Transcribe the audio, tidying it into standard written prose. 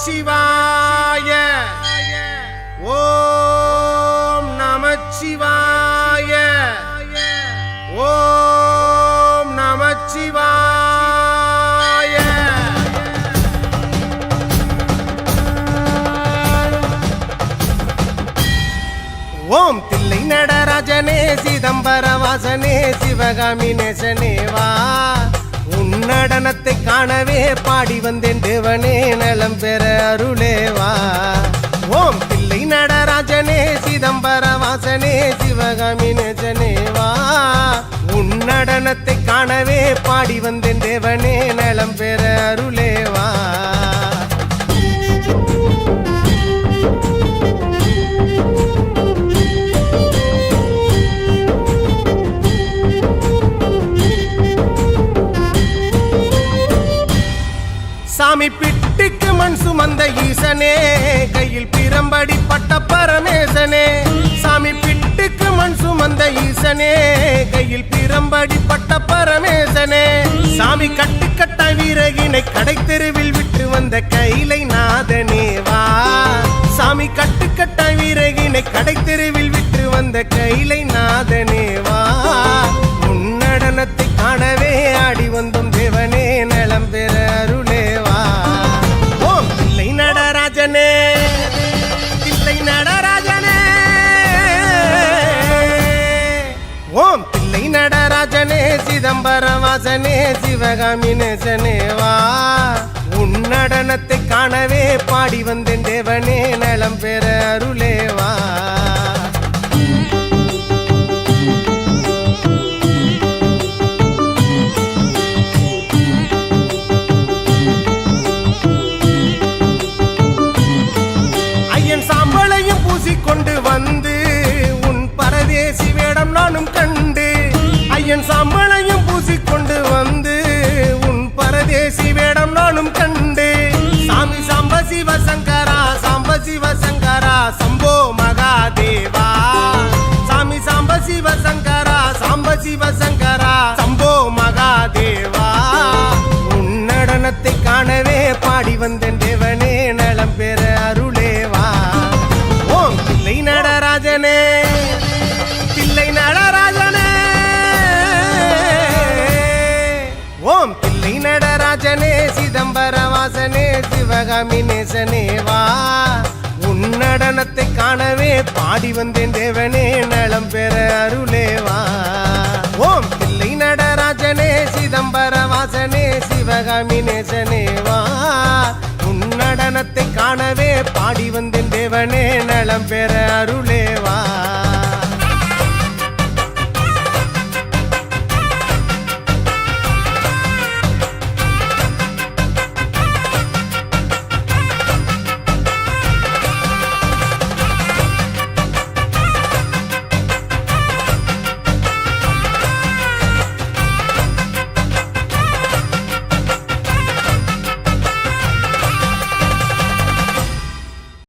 நமச்சிவாய ஓம் நமச்சிவாய ஓம் நமச்சிவாய ஓம் தில்லை நடராஜனே சிதம்பர வாசனே சிவகாமி நேசனே வா உன்னடனத்தை காணவே பாடி வந்தேன் தேவனே நலம் பெற அருளேவா ஓம் தில்லை நடராஜனே சிதம்பர வாசனே சிவகாமி நேசனே வா உன்னடனத்தை காணவே பாடி வந்தேன் தேவனே நலம் பெற அருளேவா சாமி பிட்டுக்கு மண் சுமந்த ஈசனே கையில் பிரம்படி பட்ட பரமேசனே சாமி பிட்டுக்கு மண் சுமந்த ஈசனே கையில் பிரம்படி பட்ட பரமேசனே சாமி கட்டுக்கட்ட வீரகினை கடை தெருவில் விட்டு வந்த கைலை நாதனே வா சாமி கட்டுக்கட்ட வீரகினை கடை தெருவில் விட்டு வந்த கைலை நாதனே வா உன்னடனத்தை காணவே ஆடி வந்தோம் தேவனே நலம் பெற அருளேவா ஓம் தில்லை நடராஜனே தில்லை நடராஜனே ஓம் தில்லை நடராஜனே சிதம்பர வாசனே சிவகாமி நேசனே வா உன்னடனத்தை காணவே பாடி வந்தேன் தேவனே நலம் பெற அருளேவா கொண்டு வந்து உன் பரதேசி வேடம் நானும் கண்டு ஐயன் சம்பளையும் பூசிக்கொண்டு வந்து உன் பரதேசி வேடம் நானும் கண்டு சாமி சாம்ப சிவசங்கரா சாம்ப சிவசங்கரா சம்போ மகாதேவா சாமி சாம்ப சிவசங்கரா சாம்ப சிவசங்கரா சம்போ மகாதேவா உன்னடனத்தை காணவே பாடி வந்தேன் தேவனே நலம் பெற அருளேவா தில்லை நடராஜனே தில்லை நடராஜனே ஓம் தில்லை நடராஜனே சிதம்பர வாசனே சிவகாமி நேசனே வா உன்னடனத்தை காணவே பாடி வந்தேன் தேவனே நலம் பெற அருளேவா ஓம் தில்லை நடராஜனே சிதம்பர வாசனே சிவகாமி நேசனே வா உன்னடனத்தை காணவே பாடி வந்தேன் தேவனே நலம் பெற அருளேவா